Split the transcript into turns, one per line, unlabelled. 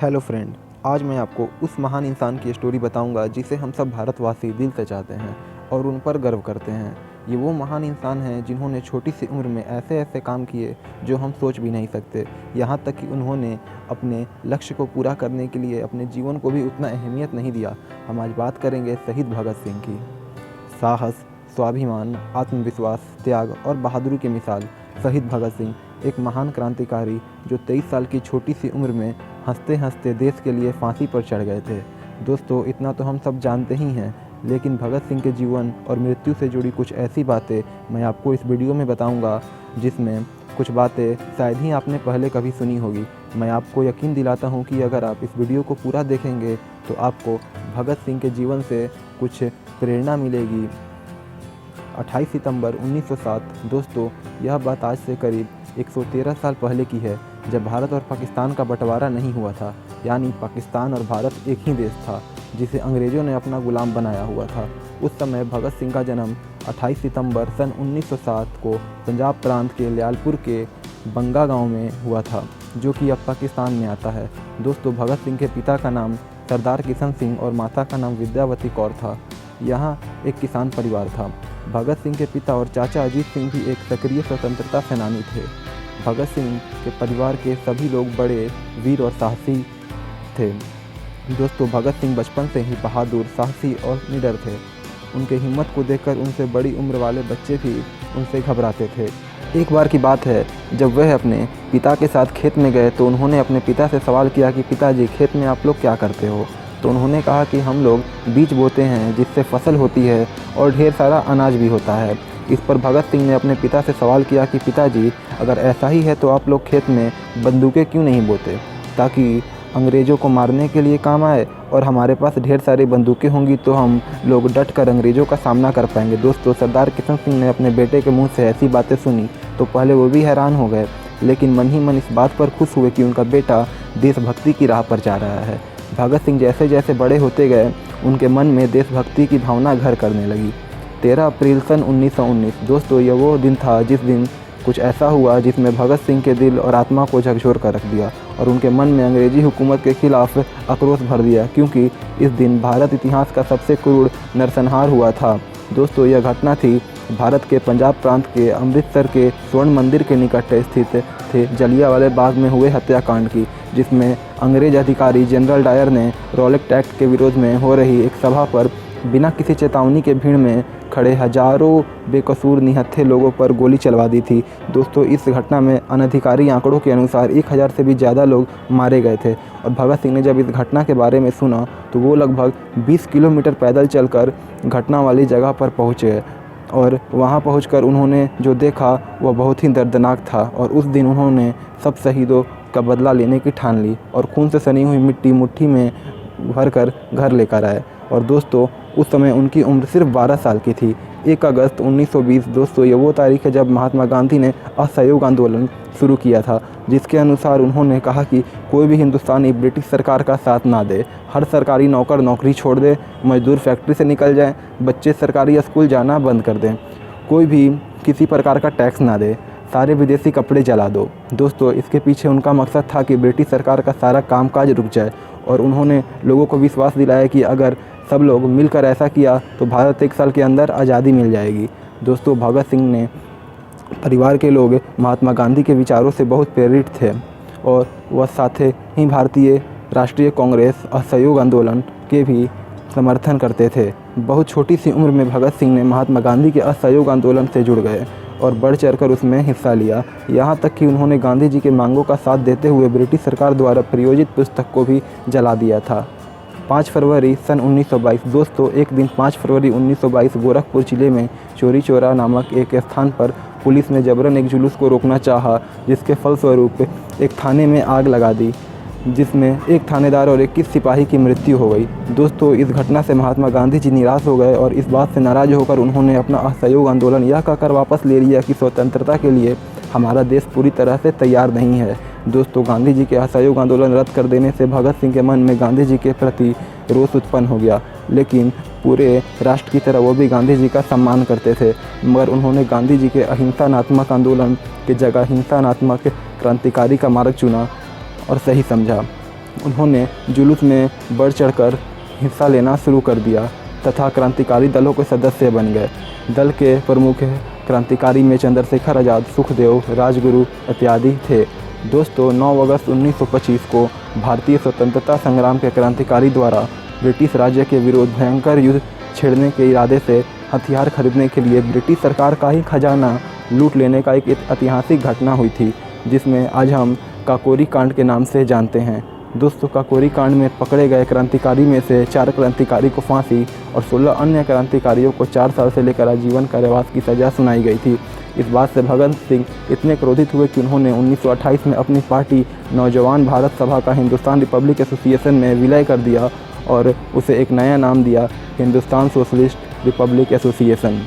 Hello friend, आज मैं आपको उस महान इंसान की स्टोरी बताऊंगा जिसे हम सब भारतवासी दिल से चाहते हैं और उन पर गर्व करते हैं। ये वो महान इंसान हैं जिन्होंने छोटी सी उम्र में ऐसे ऐसे काम किए जो हम सोच भी नहीं सकते। यहाँ तक कि उन्होंने अपने लक्ष्य को पूरा करने के लिए अपने जीवन को भी उतना अहमियत नहीं दिया। हम आज बात करेंगे शहीद भगत सिंह की। साहस, स्वाभिमान, आत्मविश्वास, त्याग और बहादुरी की मिसाल शहीद भगत सिंह एक महान क्रांतिकारी जो 23 साल की छोटी सी उम्र में हंसते हंसते देश के लिए फांसी पर चढ़ गए थे। दोस्तों, इतना तो हम सब जानते ही हैं, लेकिन भगत सिंह के जीवन और मृत्यु से जुड़ी कुछ ऐसी बातें मैं आपको इस वीडियो में बताऊंगा जिसमें कुछ बातें शायद ही आपने पहले कभी सुनी होगी। मैं आपको यकीन दिलाता हूं कि अगर आप इस वीडियो को पूरा देखेंगे तो आपको भगत सिंह के जीवन से कुछ प्रेरणा मिलेगी। 28 सितंबर 1907। दोस्तों, यह बात आज से करीब 113 साल पहले की है, जब भारत और पाकिस्तान का बंटवारा नहीं हुआ था। यानी पाकिस्तान और भारत एक ही देश था जिसे अंग्रेज़ों ने अपना गुलाम बनाया हुआ था। उस समय भगत सिंह का जन्म 28 सितंबर सन 1907 को पंजाब प्रांत के लियालपुर के बंगा गांव में हुआ था, जो कि अब पाकिस्तान में आता है। दोस्तों, भगत सिंह के पिता का नाम सरदार किशन सिंह और माता का नाम विद्यावती कौर था। यहाँ एक किसान परिवार था। भगत सिंह के पिता और चाचा अजीत सिंह भी एक सक्रिय स्वतंत्रता सेनानी थे। भगत सिंह के परिवार के सभी लोग बड़े वीर और साहसी थे। दोस्तों, भगत सिंह बचपन से ही बहादुर, साहसी और निडर थे। उनके हिम्मत को देखकर उनसे बड़ी उम्र वाले बच्चे भी उनसे घबराते थे। एक बार की बात है, जब वह अपने पिता के साथ खेत में गए तो उन्होंने अपने पिता से सवाल किया कि पिताजी, खेत में आप लोग क्या करते हो? तो उन्होंने कहा कि हम लोग बीज बोते हैं जिससे फसल होती है और ढेर सारा अनाज भी होता है। इस पर भगत सिंह ने अपने पिता से सवाल किया कि पिताजी, अगर ऐसा ही है तो आप लोग खेत में बंदूकें क्यों नहीं बोते, ताकि अंग्रेज़ों को मारने के लिए काम आए, और हमारे पास ढेर सारी बंदूकें होंगी तो हम लोग डट कर अंग्रेज़ों का सामना कर पाएंगे। दोस्तों, सरदार किशन सिंह ने अपने बेटे के मुंह से ऐसी बातें सुनी तो पहले वो भी हैरान हो गए, लेकिन मन ही मन इस बात पर खुश हुए कि उनका बेटा देशभक्ति की राह पर जा रहा है। भगत सिंह जैसे जैसे बड़े होते गए, उनके मन में देशभक्ति की भावना घर करने लगी। 13 अप्रैल सन 1919। दोस्तों, यह वो दिन था जिस दिन कुछ ऐसा हुआ जिसमें भगत सिंह के दिल और आत्मा को झकझोर कर रख दिया और उनके मन में अंग्रेजी हुकूमत के खिलाफ आक्रोश भर दिया, क्योंकि इस दिन भारत इतिहास का सबसे क्रूर नरसंहार हुआ था। दोस्तों, यह घटना थी भारत के पंजाब प्रांत के अमृतसर के स्वर्ण मंदिर के निकट स्थित थे जलियांवाला बाग में हुए हत्याकांड की, जिसमें अंग्रेज अधिकारी जनरल डायर ने रॉलेट एक्ट के विरोध में हो रही एक सभा पर बिना किसी चेतावनी के भीड़ में खड़े हजारों बेकसूर निहत्थे लोगों पर गोली चलवा दी थी। दोस्तों, इस घटना में अनधिकारी आंकड़ों के अनुसार 1000 से भी ज़्यादा लोग मारे गए थे। और भगत सिंह ने जब इस घटना के बारे में सुना तो वो लगभग 20 किलोमीटर पैदल चलकर घटना वाली जगह पर पहुँचे और वहाँ पहुंचकर उन्होंने जो देखा वह बहुत ही दर्दनाक था। और उस दिन उन्होंने सब शहीदों का बदला लेने की ठान ली और खून से सनी हुई मिट्टी मुट्ठी में भरकर घर लेकर आए। और दोस्तों, उस समय उनकी उम्र सिर्फ 12 साल की थी। 1 अगस्त 1920। दोस्तों, ये वो तारीख है जब महात्मा गांधी ने असहयोग आंदोलन शुरू किया था, जिसके अनुसार उन्होंने कहा कि कोई भी हिंदुस्तानी ब्रिटिश सरकार का साथ ना दे, हर सरकारी नौकर नौकरी छोड़ दे, मजदूर फैक्ट्री से निकल जाएं, बच्चे सरकारी स्कूल जाना बंद कर दें, कोई भी किसी प्रकार का टैक्स ना दे, सारे विदेशी कपड़े जला दो। दोस्तों, इसके पीछे उनका मकसद था कि ब्रिटिश सरकार का सारा कामकाज रुक जाए और उन्होंने लोगों को विश्वास दिलाया कि अगर सब लोग मिलकर ऐसा किया तो भारत 1 साल के अंदर आज़ादी मिल जाएगी। दोस्तों, भगत सिंह ने परिवार के लोग महात्मा गांधी के विचारों से बहुत प्रेरित थे और वह साथ ही भारतीय राष्ट्रीय कांग्रेस असहयोग आंदोलन के भी समर्थन करते थे। बहुत छोटी सी उम्र में भगत सिंह ने महात्मा गांधी के असहयोग आंदोलन से जुड़ गए और बढ़ चढ़कर उसमें हिस्सा लिया। यहाँ तक कि उन्होंने गांधी जी के मांगों का साथ देते हुए ब्रिटिश सरकार द्वारा प्रायोजित पुस्तक को भी जला दिया था। 5 फरवरी सन 1922। दोस्तों, एक दिन 5 फरवरी 1922 गोरखपुर जिले में चोरी चौरा नामक एक स्थान पर पुलिस ने जबरन एक जुलूस को रोकना चाहा, जिसके फलस्वरूप एक थाने में आग लगा दी, जिसमें एक थानेदार और 21 सिपाही की मृत्यु हो गई। दोस्तों, इस घटना से महात्मा गांधी जी निराश हो गए और इस बात से नाराज़ होकर उन्होंने अपना असहयोग आंदोलन यह कहकर वापस ले लिया कि स्वतंत्रता के लिए हमारा देश पूरी तरह से तैयार नहीं है। दोस्तों, गांधी जी के असहयोग आंदोलन रद्द कर देने से भगत सिंह के मन में गांधी जी के प्रति रोष उत्पन्न हो गया, लेकिन पूरे राष्ट्र की तरह वो भी गांधी जी का सम्मान करते थे। मगर उन्होंने गांधी जी के अहिंसात्मक आंदोलन की जगह हिंसात्मक क्रांतिकारी का मार्ग चुना और सही समझा। उन्होंने जुलूस में बढ़ चढ़कर हिस्सा लेना शुरू कर दिया तथा क्रांतिकारी दलों के सदस्य बन गए। दल के प्रमुख क्रांतिकारी में चंद्रशेखर आज़ाद, सुखदेव, राजगुरु इत्यादि थे। दोस्तों, 9 अगस्त 1925 को भारतीय स्वतंत्रता संग्राम के क्रांतिकारी द्वारा ब्रिटिश राज्य के विरुद्ध भयंकर युद्ध छेड़ने के इरादे से हथियार खरीदने के लिए ब्रिटिश सरकार का ही खजाना लूट लेने का एक ऐतिहासिक घटना हुई थी, जिसमें आज हम काकोरी कांड के नाम से जानते हैं। दोस्तों, काकोरी कांड में पकड़े गए क्रांतिकारी में से 4 क्रांतिकारी को फांसी और 16 अन्य क्रांतिकारियों को 4 साल से लेकर आजीवन कारावास की सज़ा सुनाई गई थी। इस बात से भगत सिंह इतने क्रोधित हुए कि उन्होंने 1928 में अपनी पार्टी नौजवान भारत सभा का हिंदुस्तान रिपब्लिक एसोसिएशन में विलय कर दिया और उसे एक नया नाम दिया, हिंदुस्तान सोशलिस्ट रिपब्लिक एसोसिएशन।